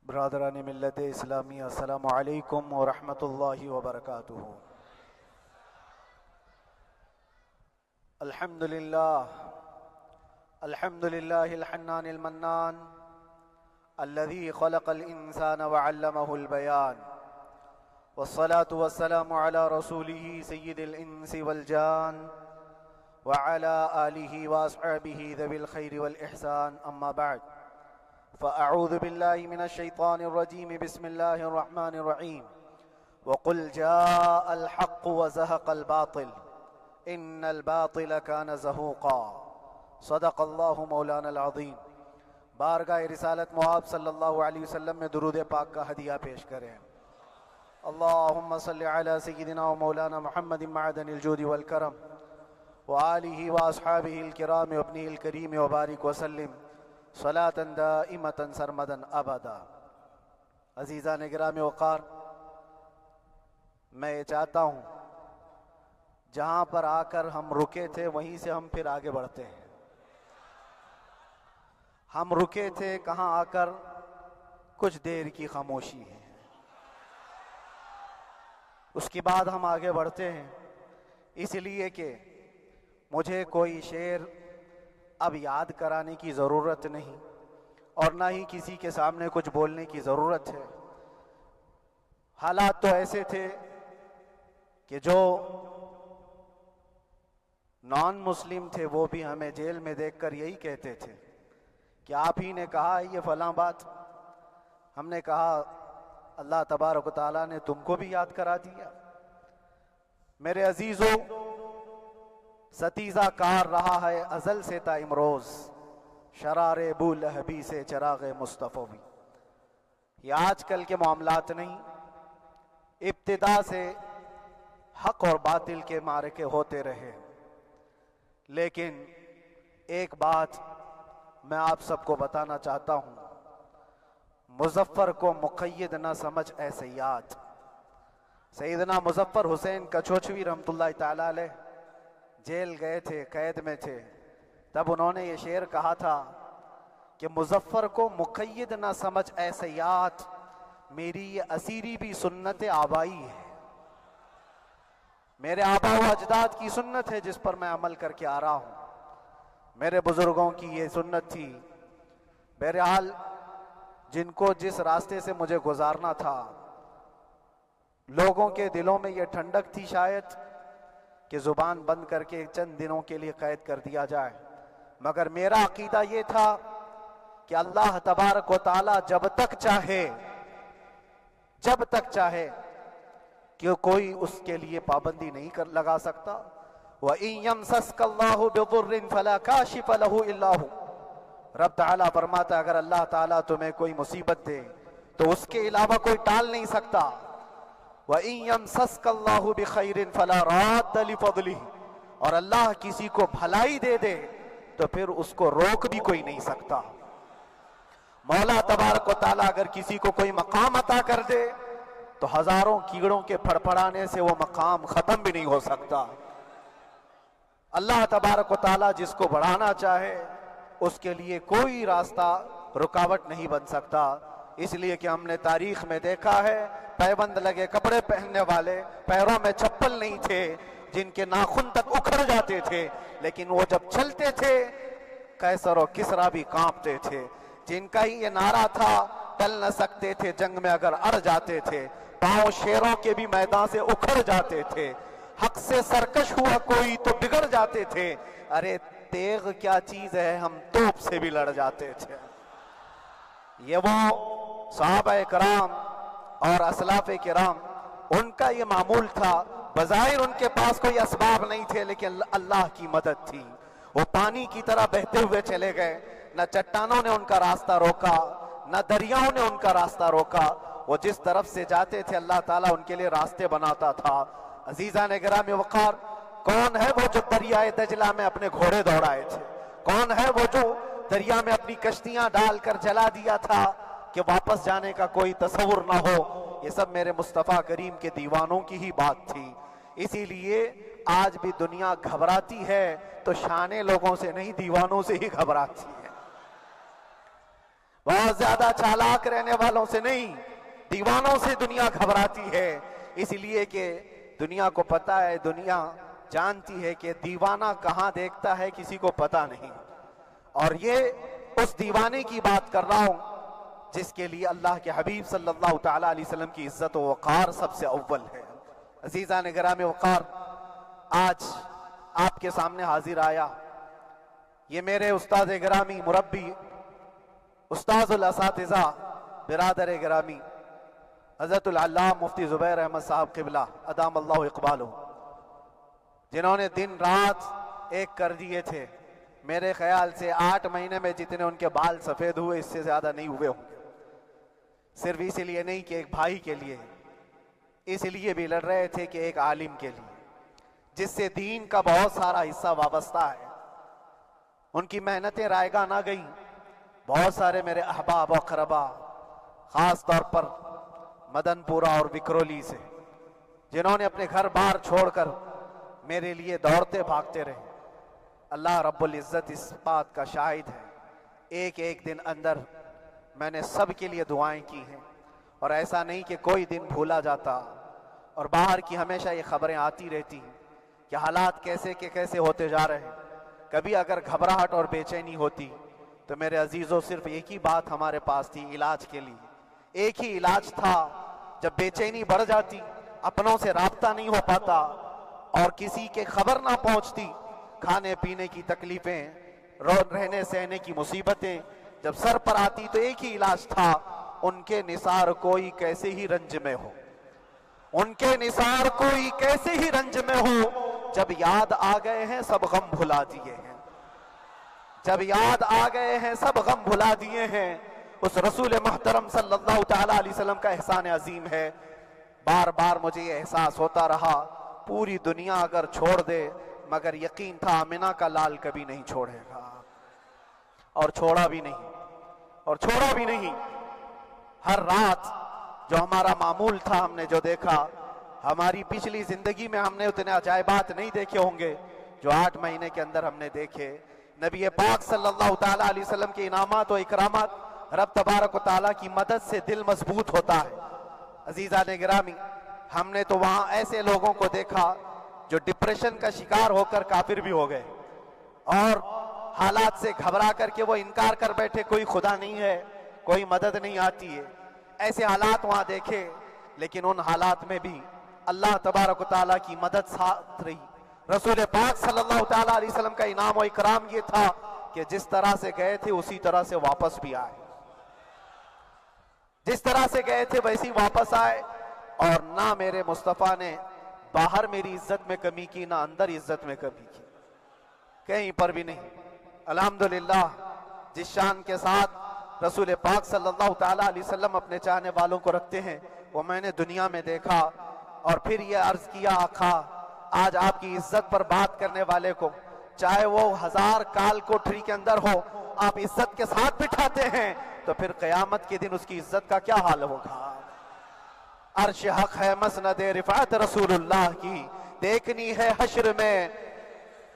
برادران ملت اسلامی، السلام علیکم ورحمۃ اللہ وبرکاتہ۔ الحمدللہ الحنان المنان الذي خلق الانسان وعلمه البيان، والصلاة والسلام على رسوله سید الانس والجان وعلى آلہ واصحابہ ذوی الخیر والاحسان، اما بعد فأعوذ بالله من الشيطان الرجيم، بسم الله الرحمن الرحيم، وقل جاء الحق وزهق الباطل إن الباطل كان زهوقا، صدق الله مولانا العظیم۔ بارگاہ رسالت مآب صلی اللہ علیہ وسلم میں درود پاک کا ہدیہ پیش کریں۔ اللہم صلی علی سیدنا و مولانا محمد معدن الجود والکرم وآلہ واصحابہ الکرام وابنہ الکریم وبارک وسلم صلاة دائمة سرمدا ابدا۔ عزیزان گرامی وقار، میں یہ چاہتا ہوں جہاں پر آ کر ہم رکے تھے وہیں سے ہم پھر آگے بڑھتے ہیں۔ ہم رکے تھے کہاں آ کر؟ کچھ دیر کی خاموشی ہے، اس کے بعد ہم آگے بڑھتے ہیں، اس لیے کہ مجھے کوئی شعر اب یاد کرانے کی ضرورت نہیں اور نہ ہی کسی کے سامنے کچھ بولنے کی ضرورت ہے۔ حالات تو ایسے تھے کہ جو نان مسلم تھے وہ بھی ہمیں جیل میں دیکھ کر یہی کہتے تھے کہ آپ ہی نے کہا ہے یہ فلاں بات۔ ہم نے کہا اللہ تبارک و تعالیٰ نے تم کو بھی یاد کرا دیا۔ میرے عزیزو، ستیزہ کار رہا ہے ازل سے تا امروز، شرار بو لہبی سے چراغ مصطفی۔ یہ آج کل کے معاملات نہیں، ابتدا سے حق اور باطل کے معرکے ہوتے رہے۔ لیکن ایک بات میں آپ سب کو بتانا چاہتا ہوں، مظفر کو مقید نہ سمجھ اے سیاد۔ سیدنا مظفر حسین کچھوچھوی رحمت اللہ تعالی علیہ جیل گئے تھے، قید میں تھے، تب انہوں نے یہ شعر کہا تھا کہ مظفر کو مقید نہ سمجھ اے سیاد، میری یہ اسیری بھی سنت آبائی ہے۔ میرے آبا و اجداد کی سنت ہے جس پر میں عمل کر کے آ رہا ہوں، میرے بزرگوں کی یہ سنت تھی۔ بہرحال جن کو جس راستے سے مجھے گزارنا تھا، لوگوں کے دلوں میں یہ ٹھنڈک تھی شاید کہ زبان بند کر کے چند دنوں کے لیے قید کر دیا جائے، مگر میرا عقیدہ یہ تھا کہ اللہ تبارک و تعالی جب تک چاہے کہ کوئی اس کے لیے پابندی نہیں لگا سکتا۔ وَإِن يَمْسَسْكَ اللَّهُ بِضُرٍّ فَلَا كَاشِفَ لَهُ إِلَّا هُوَ۔ رب تعالیٰ فرماتا ہے اگر اللہ تعالیٰ تمہیں کوئی مصیبت دے تو اس کے علاوہ کوئی ٹال نہیں سکتا۔ وَإِن يَمْسَسْكَ اللَّهُ بِخَيْرٍ فَلَا رَادَّ لِفَضْلِهِ، اور اللہ کسی کو بھلائی دے دے تو پھر اس کو روک بھی کوئی نہیں سکتا۔ مولا تبارک و تعالیٰ اگر کسی کو کوئی مقام عطا کر دے تو ہزاروں کیڑوں کے پھڑپڑانے سے وہ مقام ختم بھی نہیں ہو سکتا۔ اللہ تبارک و تعالیٰ جس کو بڑھانا چاہے اس کے لیے کوئی راستہ رکاوٹ نہیں بن سکتا۔ اس لیے کہ ہم نے تاریخ میں دیکھا ہے پیبند لگے کپڑے پہننے والے، پیروں میں چپل نہیں تھے، جن کے ناخن تک اکھڑ جاتے تھے، لیکن وہ جب چلتے تھے قیصر و کسریٰ بھی کانپتے تھے، جن کا ہی یہ نعرہ تھا ٹل نہ سکتے تھے جنگ میں اگر اڑ جاتے تھے، پاؤں شیروں کے بھی میدان سے اکھڑ جاتے تھے، حق سے سرکش ہوا کوئی تو بگڑ جاتے تھے، ارے تیغ کیا چیز ہے ہم توپ سے بھی لڑ جاتے تھے۔ یہ وہ صحابہ کرام اور اسلاف کرام، ان کا یہ معمول تھا۔ بظاہر ان کے پاس کوئی اسباب نہیں تھے لیکن اللہ کی مدد تھی، وہ پانی کی طرح بہتے ہوئے چلے گئے، نہ چٹانوں نے ان کا راستہ روکا، نہ دریاؤں نے ان کا راستہ روکا، وہ جس طرف سے جاتے تھے اللہ تعالیٰ ان کے لیے راستے بناتا تھا۔ عزیزان گرامی وقار، کون ہے وہ جو دریائے دجلہ میں اپنے گھوڑے دوڑائے تھے؟ کون ہے وہ جو دریا میں اپنی کشتیاں ڈال کر جلا دیا تھا کہ واپس جانے کا کوئی تصور نہ ہو؟ یہ سب میرے مصطفیٰ کریم کے دیوانوں کی ہی بات تھی۔ اسی لیے آج بھی دنیا گھبراتی ہے تو شانے لوگوں سے نہیں، دیوانوں سے ہی گھبراتی ہے۔ بہت زیادہ چالاک رہنے والوں سے نہیں، دیوانوں سے دنیا گھبراتی ہے، اس لیے کہ دنیا کو پتا ہے، دنیا جانتی ہے کہ دیوانہ کہاں دیکھتا ہے کسی کو پتا نہیں۔ اور یہ اس دیوانے کی بات کر رہا ہوں جس کے لیے اللہ کے حبیب صلی اللہ تعالیٰ علیہ وسلم کی عزت و وقار سب سے اول ہے۔ عزیزان گرامی وقار، آج آپ کے سامنے حاضر آیا، یہ میرے استاد گرامی، مربی، استاذ الاساتذہ، برادر گرامی حضرت العلامہ مفتی زبیر احمد صاحب قبلہ ادام اللہ اقبالہ، جنہوں نے دن رات ایک کر دیے تھے۔ میرے خیال سے 8 مہینے میں جتنے ان کے بال سفید ہوئے اس سے زیادہ نہیں ہوئے ہوں گے، صرف اس لیے نہیں کہ ایک بھائی کے لیے، اس لیے بھی لڑ رہے تھے کہ ایک عالم کے لیے جس سے دین کا بہت سارا حصہ وابستہ ہے۔ ان کی محنتیں رائگاں نہ گئیں۔ بہت سارے میرے احباب و اقربا، خاص طور پر مدن پورہ اور وکرولی سے، جنہوں نے اپنے گھر بار چھوڑ کر میرے لیے دوڑتے بھاگتے رہے، اللہ رب العزت اس بات کا شاہد ہے، ایک ایک دن اندر میں نے سب کے لیے دعائیں کی ہیں، اور ایسا نہیں کہ کوئی دن بھولا جاتا، اور باہر کی ہمیشہ یہ خبریں آتی رہتی ہیں کہ حالات کیسے کے کیسے ہوتے جا رہے ہیں۔ کبھی اگر گھبراہٹ اور بے چینی ہوتی تو میرے عزیزوں صرف ایک ہی بات ہمارے پاس تھی علاج کے لیے، ایک ہی علاج تھا۔ جب بے چینی بڑھ جاتی، اپنوں سے رابطہ نہیں ہو پاتا اور کسی کے خبر نہ پہنچتی، کھانے پینے کی تکلیفیں، رہنے سہنے کی مصیبتیں جب سر پر آتی تو ایک ہی علاج تھا، ان کے نثار کوئی کیسے ہی رنج میں ہو، ان کے نثار کوئی کیسے ہی رنج میں ہو، جب یاد آ گئے ہیں سب غم بھلا دیے ہیں، جب یاد آ گئے ہیں سب غم بھلا دیے ہیں۔ اس رسول محترم صلی اللہ تعالیٰ علیہ وسلم کا احسان عظیم ہے۔ بار بار مجھے یہ احساس ہوتا رہا، پوری دنیا اگر چھوڑ دے مگر یقین تھا آمنہ کا لال کبھی نہیں چھوڑے گا، اور چھوڑا بھی نہیں، اور چھوڑا بھی نہیں۔ ہر رات جو ہمارا معمول تھا ہم نے جو دیکھا، ہماری پچھلی زندگی میں ہم نے اتنے عجائبات نہیں دیکھے ہوں گے جو 8 مہینے کے اندر ہم نے دیکھے۔ نبی پاک صلی اللہ تعالیٰ علیہ وسلم کے انعامات و اکرامات، رب تبارک و تعالیٰ کی مدد سے دل مضبوط ہوتا ہے۔ عزیزان گرامی، ہم نے تو وہاں ایسے لوگوں کو دیکھا جو ڈپریشن کا شکار ہو کر کافر بھی ہو گئے، اور حالات سے گھبرا کر کے وہ انکار کر بیٹھے، کوئی خدا نہیں ہے، کوئی مدد نہیں آتی ہے، ایسے حالات وہاں دیکھے۔ لیکن ان حالات میں بھی اللہ تبارک و تعالیٰ کی مدد ساتھ رہی۔ رسول پاک صلی اللہ تعالیٰ علیہ وسلم کا انعام و اکرام یہ تھا کہ جس طرح سے گئے تھے اسی طرح سے واپس بھی آئے، جس طرح سے گئے تھے ویسی واپس آئے، اور نہ میرے مصطفیٰ نے باہر میری عزت میں کمی کی، نہ اندر عزت میں کمی کی، کہیں پر بھی نہیں۔ الحمدللہ، جس شان کے ساتھ رسول پاک صلی اللہ تعالیٰ علیہ وسلم اپنے چاہنے والوں کو رکھتے ہیں وہ میں نے دنیا میں دیکھا، اور پھر یہ عرض کیا آقا آج آپ کی عزت پر بات کرنے والے کو چاہے وہ 1000 کال کوٹری کے اندر ہو، آپ عزت کے ساتھ بٹھاتے ہیں تو پھر قیامت کے دن اس کی عزت کا کیا حال ہوگا۔ عرش حق ہے مسند رفعت رسول اللہ کی، دیکھنی ہے حشر میں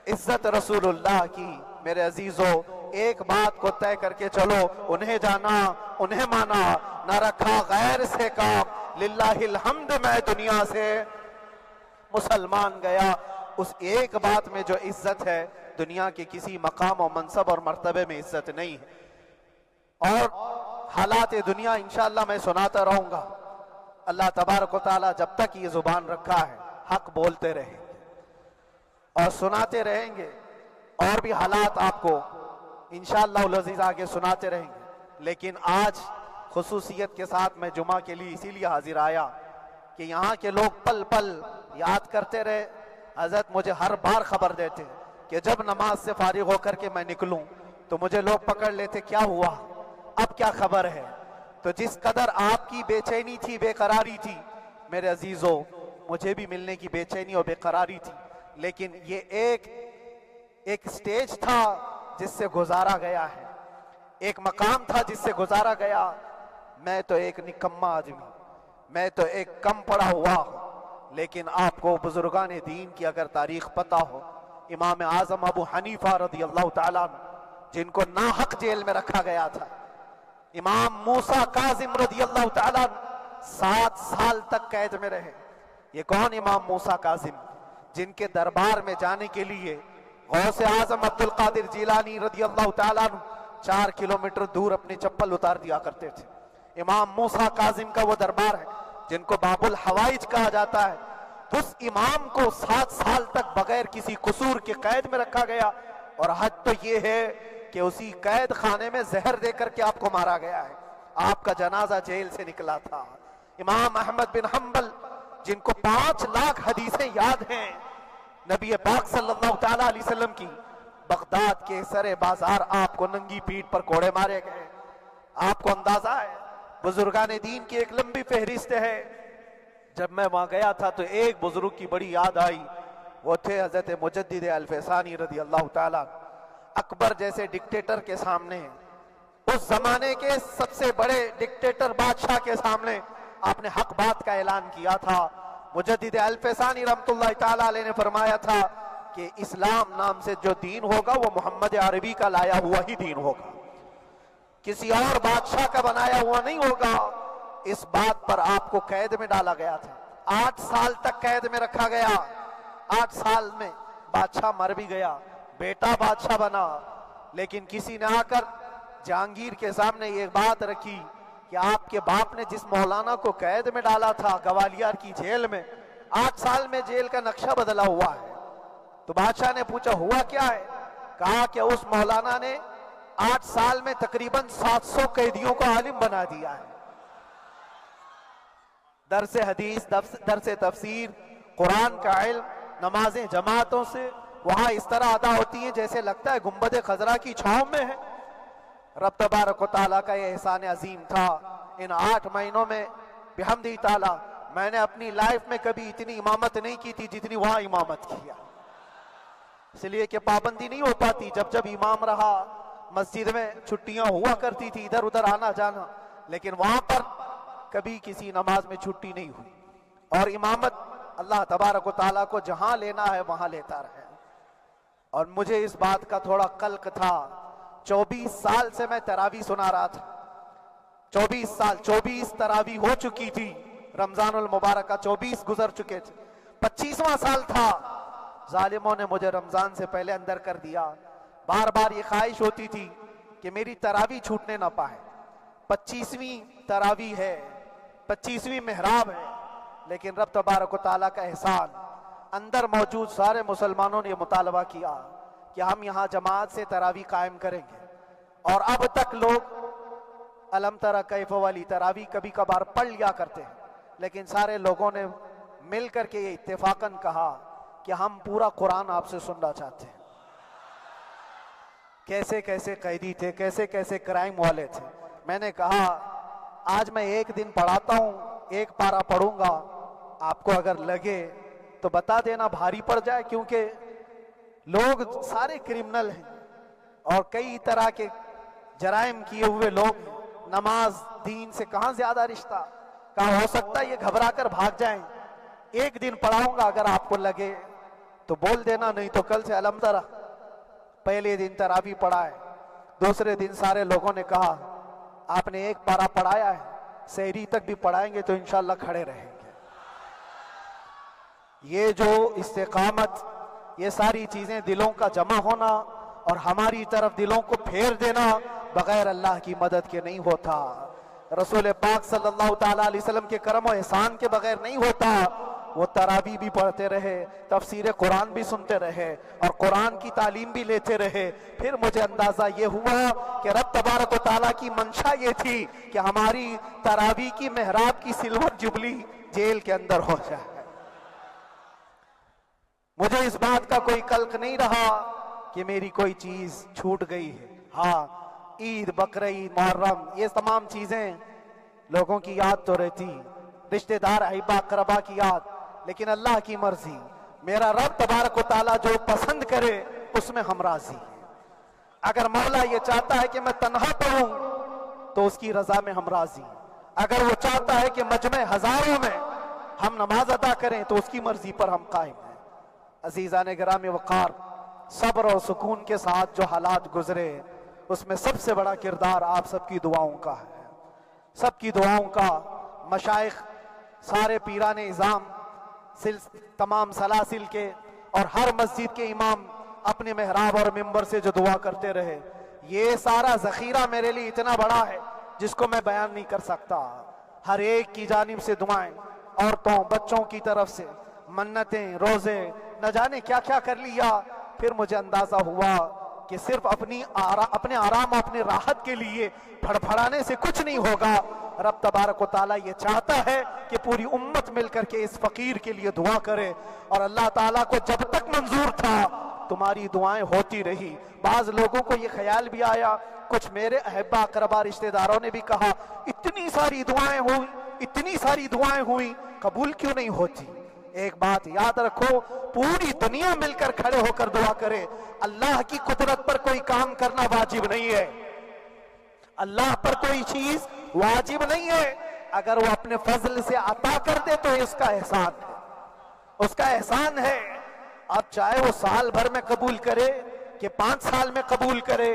عزت رسول اللہ کی۔ میرے عزیزو، ایک بات کو طے کر کے چلو، انہیں جانا انہیں مانا، نہ رکھا غیر سے کام، للہ الحمد میں دنیا سے مسلمان گیا۔ اس ایک بات میں جو عزت ہے، دنیا کے کسی مقام و منصب اور مرتبے میں عزت نہیں ہے۔ اور حالات دنیا انشاءاللہ میں سناتا رہوں گا۔ اللہ تبارک و تعالیٰ جب تک یہ زبان رکھا ہے حق بولتے رہیں گے اور سناتے رہیں گے، اور بھی حالات آپ کو انشاءاللہ العزیز آگے سناتے رہیں گے۔ لیکن آج خصوصیت کے ساتھ میں جمعہ کے لیے اسی لیے حاضر آیا کہ یہاں کے لوگ پل پل یاد کرتے رہے۔ حضرت مجھے ہر بار خبر دیتے کہ جب نماز سے فارغ ہو کر کے میں نکلوں تو مجھے لوگ پکڑ لیتے، کیا ہوا، اب کیا خبر ہے۔ تو جس قدر آپ کی بے چینی تھی، بے قراری تھی، میرے عزیزو مجھے بھی ملنے کی بے چینی اور بے قراری تھی، لیکن یہ ایک سٹیج تھا جس سے گزارا گیا ہے، ایک مقام تھا جس سے گزارا گیا۔ میں تو ایک نکما آدمی، میں تو ایک کم پڑا ہوا ہوں، لیکن آپ کو بزرگان دین کی اگر تاریخ پتہ ہو، امام اعظم ابو حنیفہ رضی اللہ تعالیٰ عنہ، جن کو ناحق جیل میں رکھا گیا تھا، امام موسیٰ کاظم رضی اللہ تعالیٰ 7 سال تک قید میں رہے۔ یہ کون امام موسیٰ کاظم؟ جن کے دربار میں جانے کے لیے غوث اعظم عبد القادر جیلانی رضی اللہ تعالیٰ 4 کلومیٹر دور اپنی چپل اتار دیا کرتے تھے۔ امام موسیٰ کاظم کا وہ دربار ہے جن کو باب الحوائج کہا جاتا ہے۔ تو اس امام کو 7 سال تک بغیر کسی قصور کے قید میں رکھا گیا، اور حد تو یہ ہے کہ اسی قید خانے میں زہر دے کر کے آپ کو مارا گیا ہے۔ آپ کا جنازہ جیل سے نکلا تھا۔ امام احمد بن حنبل جن کو 5 لاکھ حدیثیں یاد ہیں، نبی پاک صلی اللہ تعالیٰ علیہ وسلم کی، بغداد کے سرے بازار آپ کو ننگی پیٹھ پر کوڑے مارے گئے۔ آپ کو اندازہ ہے بزرگان دین کی ایک لمبی فہرست ہے۔ جب میں وہاں گیا تھا تو ایک بزرگ کی بڑی یاد آئی، وہ تھے حضرت مجدد الفیسانی رضی اللہ تعالیٰ۔ اکبر جیسے ڈکٹیٹر کے سامنے، اس زمانے کے سب سے بڑے ڈکٹیٹر بادشاہ کے سامنے آپ نے حق بات کا اعلان کیا تھا۔ مجدد الفیسانی رحمت اللہ تعالیٰ علیہ نے فرمایا تھا کہ اسلام نام سے جو دین ہوگا وہ محمد عربی کا لایا ہوا ہی دین ہوگا، کسی اور بادشاہ کا بنایا ہوا نہیں ہوگا۔ اس بات پر آپ کو قید میں ڈالا گیا تھا، 8 سال تک قید میں رکھا گیا۔ 8 سال میں بادشاہ مر بھی گیا، بیٹا بادشاہ بنا، لیکن کسی نے آ کر جہانگیر کے سامنے یہ بات رکھی کہ آپ کے باپ نے جس مولانا کو قید میں ڈالا تھا گوالیار کی جیل میں، 8 سال میں جیل کا نقشہ بدلا ہوا ہے۔ تو بادشاہ نے پوچھا ہوا کیا ہے؟ کہا کہ اس مولانا نے 8 سال میں تقریباً 700 قیدیوں کو عالم بنا دیا ہے۔ درس حدیث، درس تفسیر، قرآن کا علم، نمازیں جماعتوں سے وہاں اس طرح ادا ہوتی ہیں جیسے لگتا ہے گنبد خضرا کی چھاؤں میں ہے۔ رب تبارک و تعالیٰ کا یہ احسان عظیم تھا۔ ان 8 مہینوں میں بحمدہ تعالیٰ میں نے اپنی لائف میں کبھی اتنی امامت نہیں کی تھی جتنی وہاں امامت کیا، اس لیے کہ پابندی نہیں ہو پاتی۔ جب جب امام رہا مسجد میں چھٹیاں ہوا کرتی تھی، ادھر ادھر آنا جانا، لیکن وہاں پر کبھی کسی نماز میں چھٹی نہیں ہوئی، اور امامت اللہ تبارک و تعالیٰ کو جہاں لینا ہے وہاں لیتا رہے۔ اور مجھے اس بات کا تھوڑا قلق تھا، 24 سال سے میں تراویح سنا رہا تھا، 24 سال، 24 تراویح ہو چکی تھی، رمضان المبارک کا 24 گزر چکے تھے، 25واں سال تھا، ظالموں نے مجھے رمضان سے پہلے اندر کر دیا۔ بار بار یہ خواہش ہوتی تھی کہ میری تراویح چھوٹنے نہ پائے، 25ویں تراویح ہے، 25ویں محراب ہے، لیکن رب تبارک و تعالیٰ کا احسان، اندر موجود سارے مسلمانوں نے یہ مطالبہ کیا کہ ہم یہاں جماعت سے تراویح قائم کریں گے، اور اب تک لوگ الم تری کیف والی تراویح کبھی کبھار پڑھ لیا کرتے ہیں، لیکن سارے لوگوں نے مل کر کے یہ اتفاقاً کہا کہ ہم پورا قرآن آپ سے سننا چاہتے ہیں۔ کیسے کیسے قیدی تھے، کیسے کیسے کرائم والے تھے۔ میں نے کہا آج میں 1 دن پڑھاتا ہوں، 1 پارہ پڑھوں گا، آپ کو اگر لگے تو بتا دینا، بھاری پڑ جائے، کیونکہ لوگ سارے کرمنل ہیں اور کئی طرح کے جرائم کیے ہوئے لوگ ہیں، نماز دین سے کہاں زیادہ رشتہ، کہاں ہو سکتا ہے یہ گھبرا کر بھاگ جائیں۔ 1 دن پڑھاؤں گا، اگر آپ کو لگے تو بول دینا، نہیں تو کل سے الم تری۔ پہلے دن تراویح پڑھا ہے، دوسرے دن سارے لوگوں نے کہا آپ نے 1 پارہ پڑھایا ہے، سحری تک بھی پڑھائیں گے تو انشاءاللہ کھڑے رہیں گے۔ یہ جو استقامت، یہ ساری چیزیں دلوں کا جمع ہونا اور ہماری طرف دلوں کو پھیر دینا بغیر اللہ کی مدد کے نہیں ہوتا، رسول پاک صلی اللہ تعالیٰ علیہ وسلم کے کرم و احسان کے بغیر نہیں ہوتا۔ وہ تراویح بھی پڑھتے رہے، تفسیر قرآن بھی سنتے رہے اور قرآن کی تعلیم بھی لیتے رہے۔ پھر مجھے اندازہ یہ ہوا کہ رب تبارک و تعالیٰ کی منشا یہ تھی کہ ہماری تراویح کی محراب کی سلور جبلی جیل کے اندر ہو جائے۔ مجھے اس بات کا کوئی قلق نہیں رہا کہ میری کوئی چیز چھوٹ گئی ہے۔ ہاں، عید، بقرعید، محرم، یہ تمام چیزیں لوگوں کی یاد تو رہتی، رشتہ دار، احبا، اقربا کی یاد، لیکن اللہ کی مرضی، میرا رب تبارک و تعالیٰ جو پسند کرے اس میں ہم راضی ہیں۔ اگر مولا یہ چاہتا ہے کہ میں تنہا پڑھوں تو اس کی رضا میں ہم راضی ہیں، اگر وہ چاہتا ہے کہ مجمع ہزاروں میں ہم نماز ادا کریں تو اس کی مرضی پر ہم قائم ہیں۔ عزیزان گرامی وقار، صبر اور سکون کے ساتھ جو حالات گزرے اس میں سب سے بڑا کردار آپ سب کی دعاؤں کا ہے، سب کی دعاؤں کا۔ مشائخ، سارے پیران اعظام، تمام سلاسل کے اور ہر مسجد کے امام اپنے محراب اور منبر سے جو دعا کرتے رہے، یہ سارا ذخیرہ میرے لیے اتنا بڑا ہے جس کو میں بیان نہیں کر سکتا۔ ہر ایک کی جانب سے دعائیں، عورتوں بچوں کی طرف سے منتیں، روزے، نہ جانے کیا کیا کر لیا۔ پھر مجھے اندازہ ہوا کہ صرف اپنے آرام اور اپنے راحت کے لیے پھڑپھڑانے سے کچھ نہیں ہوگا۔ رب تبارک و تعالیٰ یہ چاہتا ہے کہ پوری امت مل کر کے اس فقیر کے لیے دعا کرے، اور اللہ تعالیٰ کو جب تک منظور تھا تمہاری دعائیں ہوتی رہی۔ بعض لوگوں کو یہ خیال بھی آیا، کچھ میرے احبا اقربا رشتہ داروں نے بھی کہا اتنی ساری دعائیں ہوئی، اتنی ساری دعائیں ہوئی، قبول کیوں نہیں ہوتی؟ ایک بات یاد رکھو، پوری دنیا مل کر کھڑے ہو کر دعا کرے، اللہ کی قدرت پر کوئی کام کرنا واجب نہیں ہے، اللہ پر کوئی چیز واجب نہیں ہے۔ اگر وہ اپنے فضل سے عطا کر دے تو اس کا احسان ہے، اس کا احسان ہے۔ اب چاہے وہ سال بھر میں قبول کرے کہ 5 سال میں قبول کرے،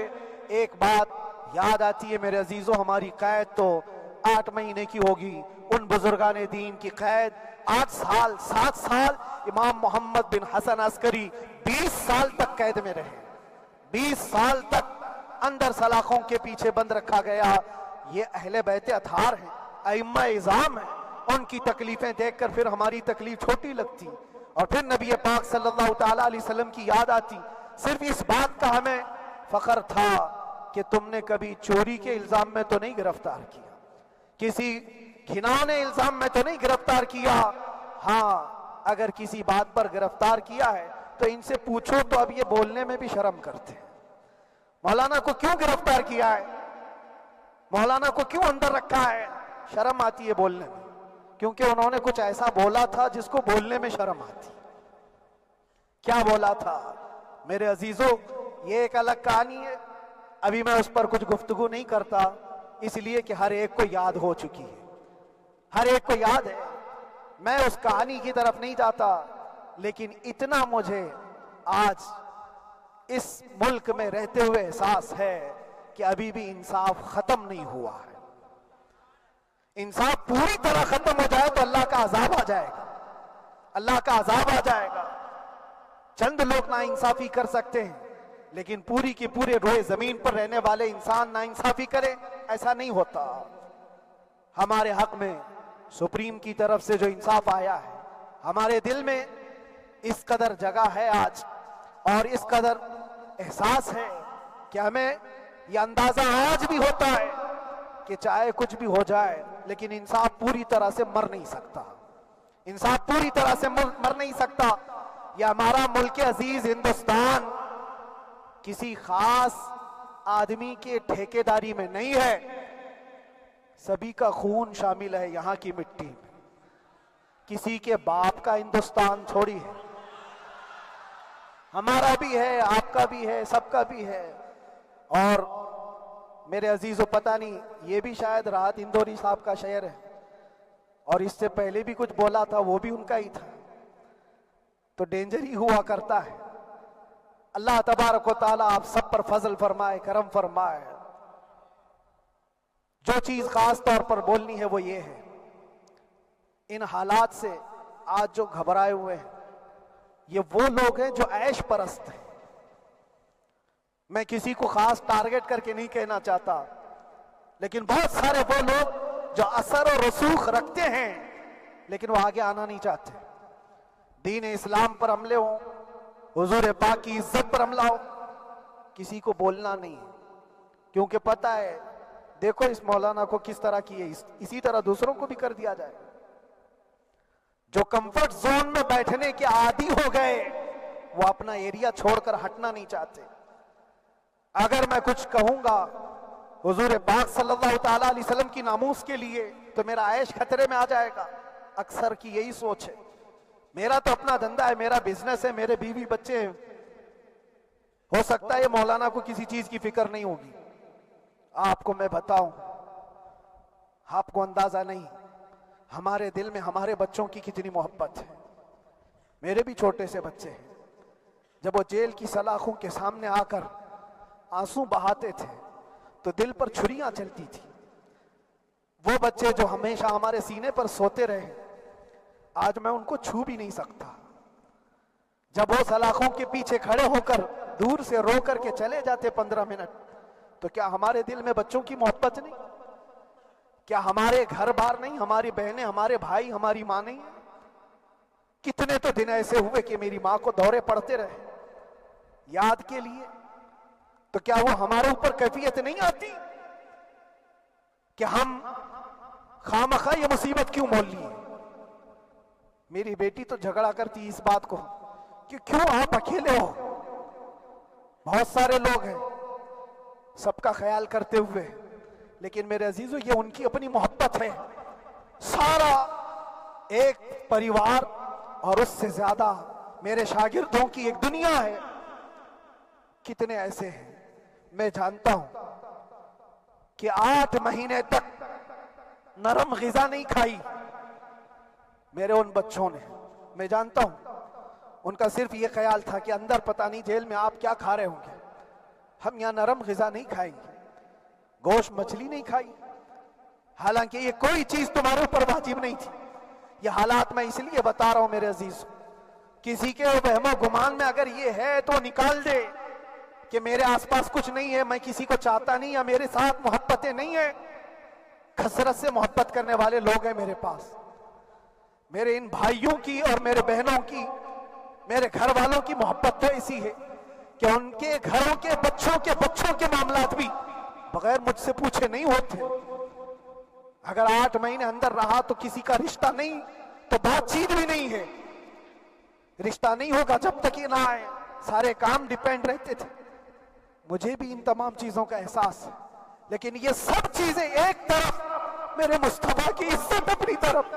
ایک بات یاد آتی ہے میرے عزیزوں، ہماری قید تو 8 مہینے کی ہوگی، ان بزرگان دین کی قید 8 سال 7 سال۔ امام محمد بن حسن عسکری 20 سال تک قید میں رہے، 20 سال تک اندر سلاخوں کے پیچھے بند رکھا گیا۔ یہ اہل بیت اطہار ہیں، ائمہ اعظام ہیں، ان کی تکلیفیں دیکھ کر پھر ہماری تکلیف چھوٹی لگتی، اور پھر نبی پاک صلی اللہ تعالیٰ علیہ وسلم کی یاد آتی۔ صرف اس بات کا ہمیں فخر تھا کہ تم نے کبھی چوری کے الزام میں تو نہیں گرفتار کیا، کسی گھناؤنے الزام میں تو نہیں گرفتار کیا۔ ہاں اگر کسی بات پر گرفتار کیا ہے تو ان سے پوچھو تو اب یہ بولنے میں بھی شرم کرتے ہیں، مولانا کو کیوں گرفتار کیا ہے، مولانا کو کیوں اندر رکھا ہے؟ شرم آتی ہے بولنے میں، کیونکہ انہوں نے کچھ ایسا بولا تھا جس کو بولنے میں شرم آتی۔ کیا بولا تھا میرے عزیزوں؟ یہ ایک الگ کہانی ہے، ابھی میں اس پر کچھ گفتگو نہیں کرتا، اس لیے کہ ہر ایک کو یاد ہو چکی ہے، ہر ایک کو یاد ہے۔ میں اس کہانی کی طرف نہیں جاتا، لیکن اتنا مجھے آج اس ملک میں رہتے ہوئے احساس ہے کہ ابھی بھی انصاف ختم نہیں ہوا ہے۔ انصاف پوری طرح ختم ہو جائے تو اللہ کا عذاب آ جائے گا، اللہ کا عذاب آ جائے گا۔ چند لوگ نا انصافی کر سکتے ہیں، لیکن پوری کی پورے روئے زمین پر رہنے والے انسان نا انصافی کرے، ایسا نہیں ہوتا۔ ہمارے حق میں سپریم کی طرف سے جو انصاف آیا ہے، ہمارے دل میں اس قدر جگہ ہے آج، اور اس قدر احساس ہے کہ ہمیں یہ اندازہ آج بھی ہوتا ہے کہ چاہے کچھ بھی ہو جائے لیکن انصاف پوری طرح سے مر نہیں سکتا، انصاف پوری طرح سے مر نہیں سکتا۔ یہ ہمارا ملک عزیز ہندوستان کسی خاص آدمی کے ٹھیکیداری میں نہیں ہے، سبھی کا خون شامل ہے یہاں کی مٹی میں، کسی کے باپ کا ہندوستان تھوڑی ہے، ہمارا بھی ہے، آپ کا بھی ہے، سب کا بھی ہے۔ اور میرے عزیزو پتہ نہیں، یہ بھی شاید راحت اندوری صاحب کا شعر ہے، اور اس سے پہلے بھی کچھ بولا تھا، وہ بھی ان کا ہی تھا، تو ڈینجر ہی ہوا کرتا ہے۔ اللہ تبارک و تعالیٰ آپ سب پر فضل فرمائے، کرم فرمائے۔ جو چیز خاص طور پر بولنی ہے وہ یہ ہے، ان حالات سے آج جو گھبرائے ہوئے ہیں یہ وہ لوگ ہیں جو عیش پرست ہیں۔ میں کسی کو خاص ٹارگٹ کر کے نہیں کہنا چاہتا، لیکن بہت سارے وہ لوگ جو اثر و رسوخ رکھتے ہیں لیکن وہ آگے آنا نہیں چاہتے۔ دین اسلام پر حملے ہوں، حضور پاک کی عزت پر حملہ ہو، کسی کو بولنا نہیں، کیونکہ پتہ ہے دیکھو اس مولانا کو کس طرح کی ہے، اسی طرح دوسروں کو بھی کر دیا جائے۔ جو کمفرٹ زون میں بیٹھنے کے عادی ہو گئے وہ اپنا ایریا چھوڑ کر ہٹنا نہیں چاہتے۔ اگر میں کچھ کہوں گا حضور پاک صلی اللہ تعالیٰ علیہ وسلم کی ناموس کے لیے تو میرا عیش خطرے میں آ جائے گا۔ اکثر کی یہی سوچ ہے، میرا تو اپنا دھندا ہے، میرا بزنس ہے، میرے بیوی بچے ہیں، ہو سکتا ہے یہ مولانا کو کسی چیز کی فکر نہیں ہوگی۔ آپ کو میں بتاؤں، آپ کو اندازہ نہیں ہمارے دل میں ہمارے بچوں کی کتنی محبت ہے۔ میرے بھی چھوٹے سے بچے ہیں، جب وہ جیل کی سلاخوں کے سامنے آ کر آنسو بہاتے تھے تو دل پر چھریاں چلتی تھی. وہ بچے جو ہمیشہ ہمارے سینے پر سوتے رہے, آج میں ان کو چھو بھی نہیں سکتا. جب وہ سلاخوں کے پیچھے کھڑے ہو کر دور سے رو کر کے چلے جاتے 15 منٹ, تو کیا ہمارے دل میں بچوں کی محبت نہیں؟ کیا ہمارے گھر بار نہیں, ہماری بہنیں, ہمارے بھائی, ہماری ماں نہیں ہیں؟ کتنے تو دن ایسے ہوئے کہ میری ماں کو دورے پڑتے رہے یاد کے لیے. تو کیا وہ ہمارے اوپر کیفیت نہیں آتی کہ ہم خامخواہ یہ مصیبت کیوں مول لی؟ میری بیٹی تو جھگڑا کرتی اس بات کو کہ کیوں آپ اکیلے ہو, بہت سارے لوگ ہیں سب کا خیال کرتے ہوئے. لیکن میرے عزیزو, یہ ان کی اپنی محبت ہے. سارا ایک پریوار اور اس سے زیادہ میرے شاگردوں کی ایک دنیا ہے. کتنے ایسے ہیں, میں جانتا ہوں کہ 8 مہینے تک نرم غذا نہیں کھائی میرے ان بچوں نے. میں جانتا ہوں ان کا صرف یہ خیال تھا کہ اندر پتہ نہیں جیل میں آپ کیا کھا رہے ہوں گے, ہم یہاں نرم غذا نہیں کھائیں گے, گوشت مچھلی نہیں کھائی. حالانکہ یہ کوئی چیز تمہارے اوپر واجب نہیں تھی. یہ حالات میں اس لیے بتا رہا ہوں میرے عزیز, کسی کے وہم و گمان میں اگر یہ ہے تو نکال دے کہ میرے آس پاس کچھ نہیں ہے, میں کسی کو چاہتا نہیں, یا میرے ساتھ محبتیں نہیں ہیں. کثرت سے محبت کرنے والے لوگ ہیں میرے پاس. میرے ان بھائیوں کی اور میرے بہنوں کی, میرے گھر والوں کی محبت تو ایسی ہے کہ ان کے گھروں کے بچوں کے معاملات بھی بغیر مجھ سے پوچھے نہیں ہوتے. اگر 8 مہینے اندر رہا تو کسی کا رشتہ نہیں تو بات چیت بھی نہیں ہے. رشتہ نہیں ہوگا جب تک یہ نہ آئے. سارے کام ڈیپینڈ رہتے تھے. مجھے بھی ان تمام چیزوں کا احساس ہے, لیکن یہ سب چیزیں ایک طرف, میرے مصطفیٰ کی عزت اپنی طرف.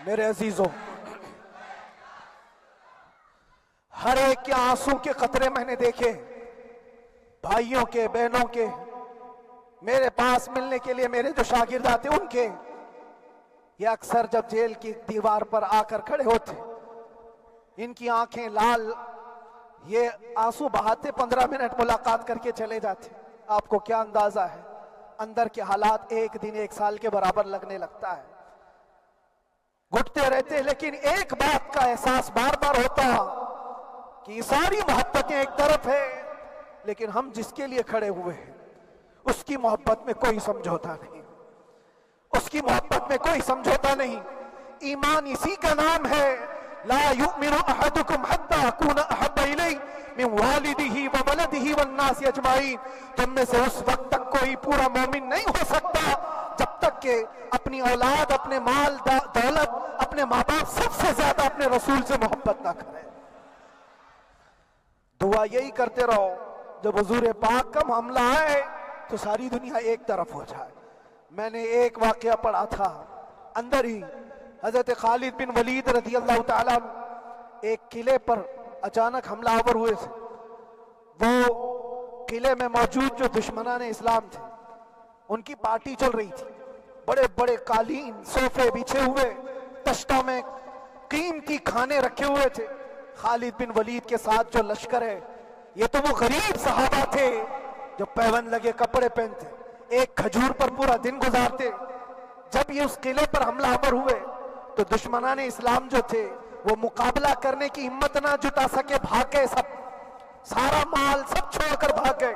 میرے عزیزوں, ہر ایک کے آنسوں کے قطرے میں نے دیکھے, بھائیوں کے, بہنوں کے, میرے پاس ملنے کے لیے میرے جو شاگرد آتے ان کے. یہ اکثر جب جیل کی دیوار پر آ کر کھڑے ہوتے, ان کی آنکھیں لال, یہ آنسو بہاتے 15 منٹ ملاقات کر کے چلے جاتے. آپ کو کیا اندازہ ہے اندر کے حالات ایک دن 1 سال کے برابر لگنے لگتا ہے. گھٹتے رہتے, لیکن ایک بات کا احساس بار بار ہوتا کہ یہ ساری محبتیں ایک طرف ہے, لیکن ہم جس کے لیے کھڑے ہوئے ہیں اس کی محبت میں کوئی سمجھوتا نہیں, اس کی محبت میں کوئی سمجھوتا نہیں. ایمان اسی کا نام ہے, لا یؤمن احدکم حتی اکون احب الیہ من والدہ وولدہ والناس اجمعین. تم میں سے اس وقت تک کوئی پورا مومن نہیں ہو سکتا جب تک کہ اپنی اولاد, اپنے مال دولت, اپنے ماں باپ, سب سے زیادہ اپنے رسول سے محبت نہ کرے. دعا یہی کرتے رہو جب حضور پاک کا معاملہ آئے تو ساری دنیا ایک طرف ہو جائے. میں نے ایک واقعہ پڑھا تھا اندر ہی, حضرت خالد بن ولید رضی اللہ تعالیٰ ایک قلعے پر اچانک حملہ آور ہوئے تھے. وہ قلعے میں موجود جو دشمنان اسلام تھے ان کی پارٹی چل رہی تھی. بڑے بڑے قالین, صوفے بچھے ہوئے, تشتوں میں قیمتی کھانے رکھے ہوئے تھے. خالد بن ولید کے ساتھ جو لشکر ہے, یہ تو وہ غریب صحابہ تھے جو پیون لگے کپڑے پہنتے, ایک کھجور پر پورا دن گزارتے. جب یہ اس قلعے پر حملہ آور ہوئے تو دشمنان اسلام جو تھے وہ مقابلہ کرنے کی ہمت نہ جٹا سکے, بھاگ گئے. سارا مال سب چھوڑ کر بھاگ گئے,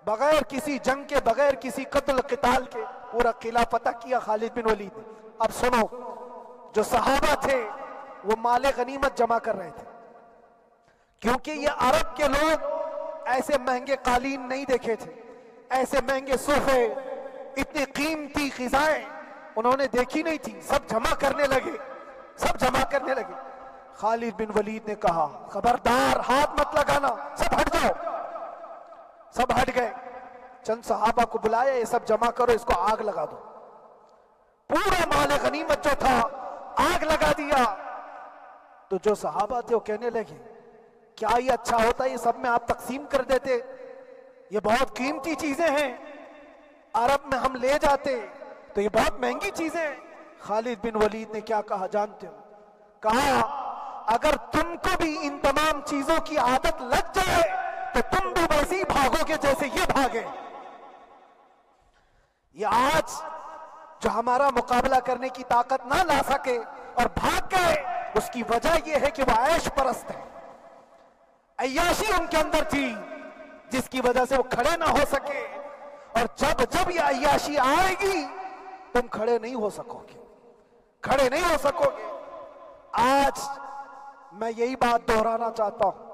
بغیر کسی جنگ کے, بغیر کسی قتل قتال کے پورا قلعہ فتح کیا خالد بن ولید. اب سنو, جو صحابہ تھے وہ مال غنیمت جمع کر رہے تھے, کیونکہ یہ عرب کے لوگ ایسے مہنگے قالین نہیں دیکھے تھے, ایسے مہنگے صوفے, اتنی قیمتی غذائیں انہوں نے دیکھی نہیں تھی. سب جمع کرنے لگے. خالد بن ولید نے کہا, خبردار, ہاتھ مت لگانا, سب ہٹ جاؤ. سب ہٹ گئے. چند صحابہ کو بلایا, یہ سب جمع کرو, اس کو آگ لگا دو. پورا مال غنیمت جو تھا آگ لگا دیا. تو جو صحابہ تھے وہ کہنے لگے, کیا یہ اچھا ہوتا ہے یہ سب میں آپ تقسیم کر دیتے؟ یہ بہت قیمتی چیزیں ہیں، عرب میں ہم لے جاتے تو یہ بہت مہنگی چیزیں ہیں۔ خالد بن ولید نے کیا کہا جانتے ہو؟ کہا اگر تم کو بھی ان تمام چیزوں کی عادت لگ جائے تو تم بھی ویسے ہی بھاگو گے جیسے یہ بھاگے۔ یہ آج جو ہمارا مقابلہ کرنے کی طاقت نہ لا سکے اور بھاگ گئے، اس کی وجہ یہ ہے کہ وہ عیش پرست ہے، عیاشی ان کے اندر تھی جس کی وجہ سے وہ کھڑے نہ ہو سکے، اور جب یہ عیاشی آئے گی تم کھڑے نہیں ہو سکو گے، کھڑے نہیں ہو سکو گے۔ آج میں یہی بات دہرانا چاہتا ہوں،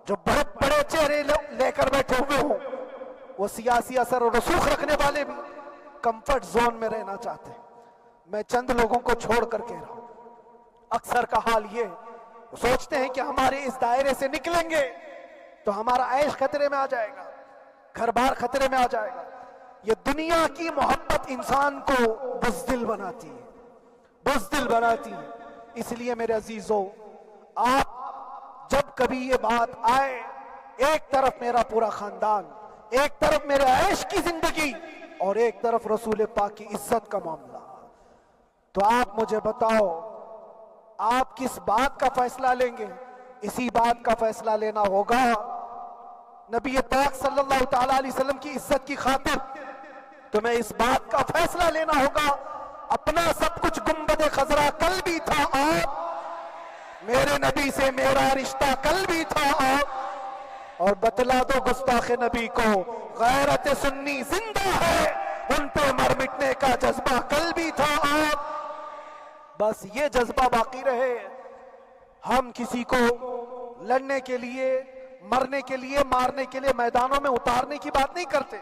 جو بہت بڑے چہرے لے کر بیٹھے ہوئے ہوں، وہ سیاسی اثر اور رسوخ رکھنے والے بھی کمفرٹ زون میں رہنا چاہتے ہیں۔ میں چند لوگوں کو چھوڑ کر کہہ رہا ہوں، اکثر کا حال یہ وہ سوچتے ہیں کہ ہمارے اس دائرے سے نکلیں گے تو ہمارا عیش خطرے میں آ جائے گا، گھر بار خطرے میں آ جائے گا۔ یہ دنیا کی محبت انسان کو بزدل بناتی ہے، بزدل بناتی ہے۔ اس لیے میرے عزیزو، آپ جب کبھی یہ بات آئے، ایک طرف میرا پورا خاندان، ایک طرف میرے عیش کی زندگی اور ایک طرف رسول پاک کی عزت کا معاملہ، تو آپ مجھے بتاؤ آپ کس بات کا فیصلہ لیں گے؟ اسی بات کا فیصلہ لینا ہوگا نبی پاک صلی اللہ تعالیٰ علیہ وسلم کی عزت کی خاطر تمہیں اس بات کا فیصلہ لینا ہوگا۔ اپنا سب کچھ گنبد خضرا کل بھی تھا آپ، میرے نبی سے میرا رشتہ کل بھی تھا آپ، اور بتلا دو گستاخ نبی کو غیرت سنی زندہ ہے، ان پہ مر مٹنے کا جذبہ کل بھی تھا آپ۔ بس یہ جذبہ باقی رہے، ہم کسی کو لڑنے کے لیے، مرنے کے لیے، مارنے کے لیے میدانوں میں اتارنے کی بات نہیں کرتے۔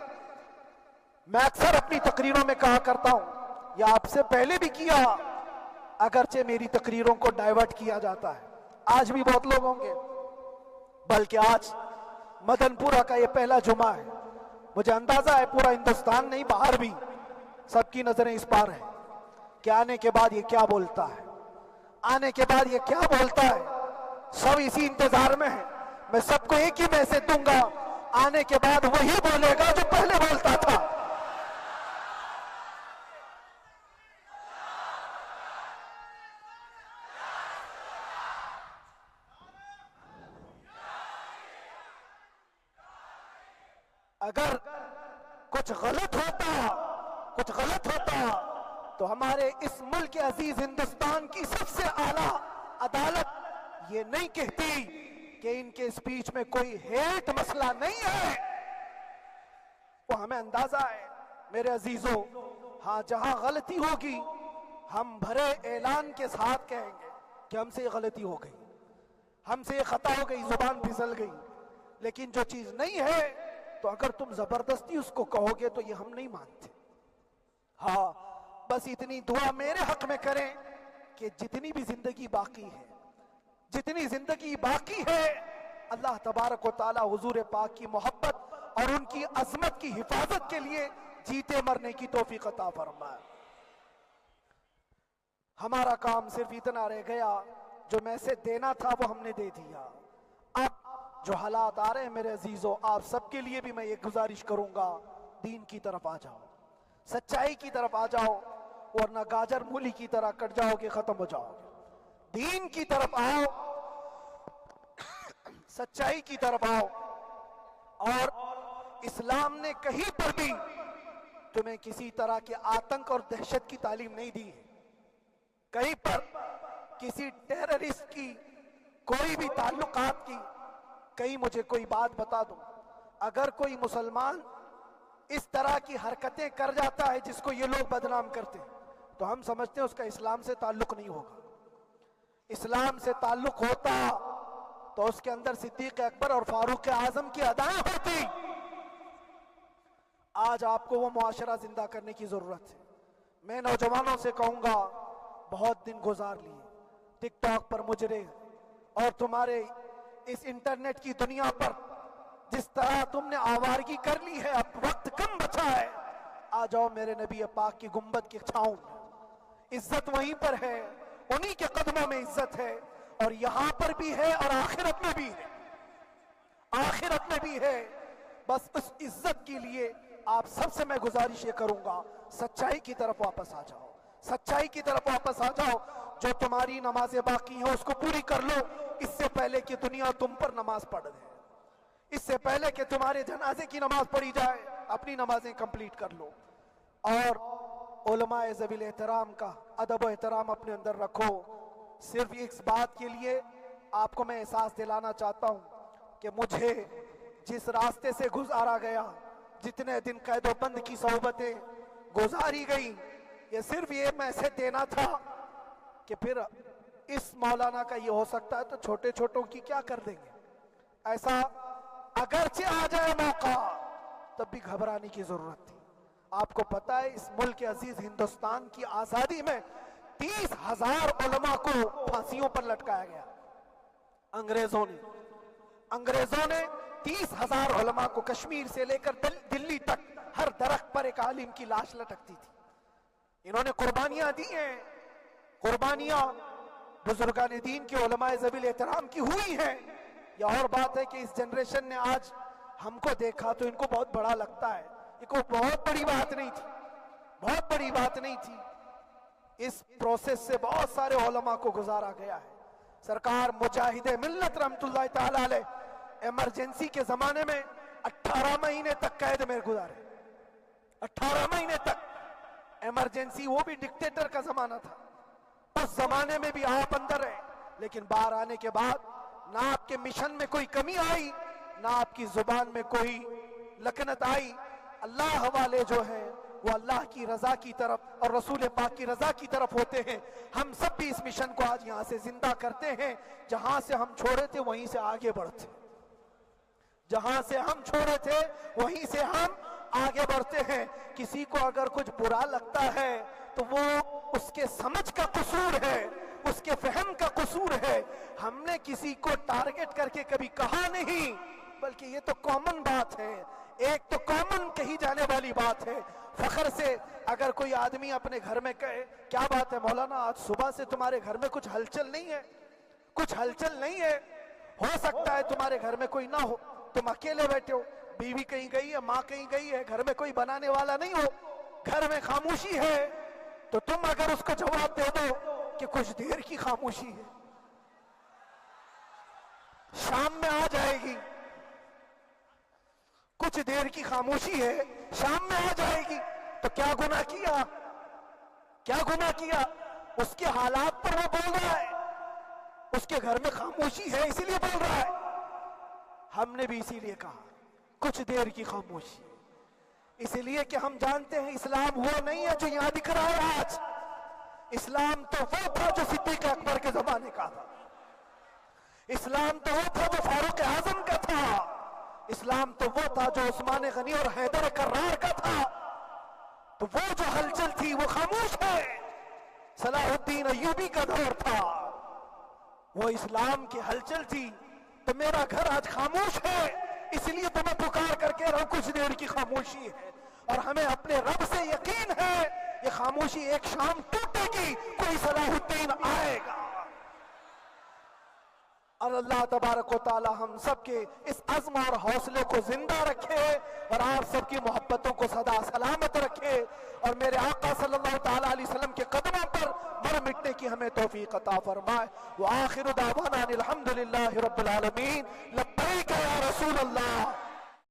میں اکثر اپنی تقریروں میں کہا کرتا ہوں، یا آپ سے پہلے بھی کیا، اگرچہ میری تقریروں کو ڈائیورٹ کیا جاتا ہے، آج بھی بہت لوگ ہوں گے، بلکہ آج مدن پورہ کا یہ پہلا جمعہ ہے، مجھے اندازہ ہے پورا ہندوستان نہیں باہر بھی سب کی نظریں اس پار ہیں کہ آنے کے بعد یہ کیا بولتا ہے، آنے کے بعد یہ کیا بولتا ہے۔ سب اسی انتظار میں ہیں، میں سب کو ایک ہی میسج دوں گا، آنے کے بعد وہی بولے گا جو پہلے بولتا تھا۔ اگر کچھ غلط ہوتا تو ہمارے اس ملک عزیز ہندوستان کی سب سے اعلیٰ عدالت یہ نہیں کہتی کہ ان کے اسپیچ میں کوئی ہیٹ مسئلہ نہیں ہے۔ وہ ہمیں اندازہ ہے میرے عزیزوں، ہاں جہاں غلطی ہوگی ہم بھرے اعلان کے ساتھ کہیں گے کہ ہم سے یہ غلطی ہو گئی، ہم سے یہ خطا ہو گئی، زبان پھسل گئی، لیکن جو چیز نہیں ہے تو اگر تم زبردستی اس کو کہو گے تو یہ ہم نہیں مانتے۔ ہاں بس اتنی دعا میرے حق میں کریں کہ جتنی بھی زندگی باقی ہے، جتنی زندگی باقی ہے، اللہ تبارک و تعالی حضور پاک کی محبت اور ان کی عظمت کی حفاظت کے لیے جیتے مرنے کی توفیق عطا فرمائے۔ ہمارا کام صرف اتنا رہ گیا، جو میسج دینا تھا وہ ہم نے دے دیا۔ اب جو حالات آ رہے ہیں میرے عزیزوں، آپ سب کے لیے بھی میں یہ گزارش کروں گا، دین کی طرف آ جاؤ، سچائی کی طرف آ جاؤ، ورنہ گاجر مولی کی طرح کٹ جاؤ گے، ختم ہو جاؤ گے۔ دین کی طرف آؤ، سچائی کی طرف آؤ، اور اسلام نے کہیں پر بھی تمہیں کسی طرح کے آتنک اور دہشت کی تعلیم نہیں دی ہے، کہیں پر کسی ٹیررسٹ کی کوئی بھی تعلقات کی۔ کہیں مجھے کوئی بات بتا دو، اگر کوئی مسلمان اس طرح کی حرکتیں کر جاتا ہے جس کو یہ لوگ بدنام کرتے ہیں، تو ہم سمجھتے ہیں اس کا اسلام سے تعلق نہیں ہوگا۔ اسلام سے تعلق ہوتا تو اس کے اندر صدیق اکبر اور فاروق اعظم کی ادائیں ہوتی۔ آج آپ کو وہ معاشرہ زندہ کرنے کی ضرورت ہے۔ میں نوجوانوں سے کہوں گا، بہت دن گزار لیے ٹک ٹاک پر مجرے، اور تمہارے اس انٹرنیٹ کی دنیا پر جس طرح تم نے آوارگی کر لی ہے، اب وقت کم بچا ہے۔ آ جاؤ میرے نبی پاک کی گنبد کی چھاؤں میں، عزت وہیں پر ہے، انہی کے قدموں میں عزت ہے، اور یہاں پر بھی ہے اور آخرت میں بھی ہے۔ آخرت میں بھی ہے۔ بس اس عزت کے لیے آپ سب سے میں گزارش یہ کروں گا، سچائی کی طرف واپس آ جاؤ، سچائی کی طرف واپس آ جاؤ۔ جو تمہاری نمازیں باقی ہیں اس کو پوری کر لو، اس سے پہلے کہ دنیا تم پر نماز پڑھ دے، اس سے پہلے کہ تمہارے جنازے کی نماز پڑھی جائے، اپنی نمازیں کمپلیٹ کر لو۔ اور علماء ذوی احترام کا ادب و احترام اپنے اندر رکھو۔ صرف اس بات کے لیے آپ کو میں احساس دلانا چاہتا ہوں کہ مجھے جس راستے سے گزارا گیا، جتنے دن قید و بند کی صحبتیں گزاری گئی، یہ صرف یہ میسج دینا تھا کہ پھر اس مولانا کا یہ ہو سکتا ہے تو چھوٹے چھوٹوں کی کیا کر دیں گے۔ ایسا اگرچہ آ جائے موقع تب بھی گھبرانے کی ضرورت تھی۔ آپ کو پتہ ہے اس ملک عزیز ہندوستان کی آزادی میں 30,000 علماء کو پھانسیوں پر لٹکایا گیا۔ انگریزوں نے 30,000 علماء کو کشمیر سے لے کر دلی تک ہر درخت پر ایک عالم کی لاش لٹکتی تھی۔ انہوں نے قربانیاں دی ہیں، قربانیاں بزرگان دین کے علماء ذوی احترام کی ہوئی ہیں۔ یہ اور بات ہے کہ اس جنریشن نے آج ہم کو دیکھا تو ان کو بہت بڑا لگتا ہے، یہ کوئی بہت بڑی بات نہیں تھی، بہت بڑی بات نہیں تھی۔ اس پروسیس سے بہت سارے علماء کو گزارا گیا ہے۔ سرکار مجاہد ملت رحمت اللہ تعالی علیہ ایمرجنسی کے زمانے میں 18 مہینے تک قید میں گزارے، 18 مہینے تک ایمرجنسی، وہ بھی ڈکٹیٹر کا زمانہ تھا۔ اس زمانے میں بھی آپ اندر رہے، لیکن باہر آنے کے بعد نہ آپ کے مشن میں کوئی کمی آئی، نہ آپ کی زبان میں کوئی لکنت آئی۔ اللہ والے جو ہیں وہ اللہ کی رضا کی طرف اور رسول پاک کی رضا کی طرف ہوتے ہیں۔ ہم سب بھی اس مشن کو آج یہاں سے زندہ کرتے ہیں، جہاں سے ہم چھوڑے تھے وہیں سے آگے بڑھتے، جہاں سے ہم چھوڑے تھے وہیں سے ہم آگے بڑھتے ہیں۔ کسی کو اگر کچھ برا لگتا ہے تو وہ اس کے سمجھ کا قصور ہے، اس کے فہم کا قصور ہے۔ ہم نے کسی کو ٹارگٹ کر کے کبھی کہا نہیں، بلکہ یہ تو کامن بات ہے، ایک تو کامن کہی جانے والی بات ہے۔ فخر سے اگر کوئی آدمی اپنے گھر میں کہے کیا بات ہے مولانا آج صبح سے تمہارے گھر میں کچھ ہلچل نہیں ہے، کچھ ہلچل نہیں ہے، ہو سکتا ہے تمہارے گھر میں کوئی نہ ہو، تم اکیلے بیٹھے ہو، بیوی کہیں گئی ہے، ماں کہیں گئی ہے، گھر میں کوئی بنانے والا نہیں ہو، گھر میں خاموشی ہے، تو تم اگر اس کو جواب دے دو کہ کچھ دیر کی خاموشی ہے، شام میں آ جائے گی، کچھ دیر کی خاموشی ہے، شام میں آ جائے گی، تو کیا گناہ کیا، کیا گناہ کیا؟ اس کے حالات پر وہ بول رہا ہے، اس کے گھر میں خاموشی ہے اسی لیے بول رہا ہے۔ ہم نے بھی اسی لیے کہا کچھ دیر کی خاموشی، اسی لیے کہ ہم جانتے ہیں اسلام وہ نہیں ہے جو یہاں دکھ رہا ہے آج، اسلام تو وہ تھا جو صدیق اکبر کے زمانے کا تھا، اسلام تو وہ تھا جو فاروق اعظم کا تھا، اسلام تو وہ تھا جو عثمان غنی اور حیدر کرار کا تھا۔ تو وہ جو ہلچل تھی وہ خاموش ہے، صلاح الدین ایوبی کا دور تھا، وہ اسلام کی ہلچل تھی۔ تو میرا گھر آج خاموش ہے، اس لیے تو میں پکار کر کے رہا ہوں کچھ دیر کی خاموشی ہے، اور ہمیں اپنے رب سے یقین ہے یہ خاموشی ایک شام ٹوٹے گی، کوئی صلاح الدین آئے گا۔ اور اللہ تبارک و تعالی ہم سب کے اس عزم اور حوصلے کو زندہ رکھے، اور آپ سب کی محبتوں کو سدا سلامت رکھے، اور میرے آقا صلی اللہ تعالی علیہ وسلم کے قدموں پر مر مٹنے کی ہمیں توفیق عطا فرمائے۔ وآخر دعوانا الحمدللہ رب العالمین، لبیک یا رسول اللہ۔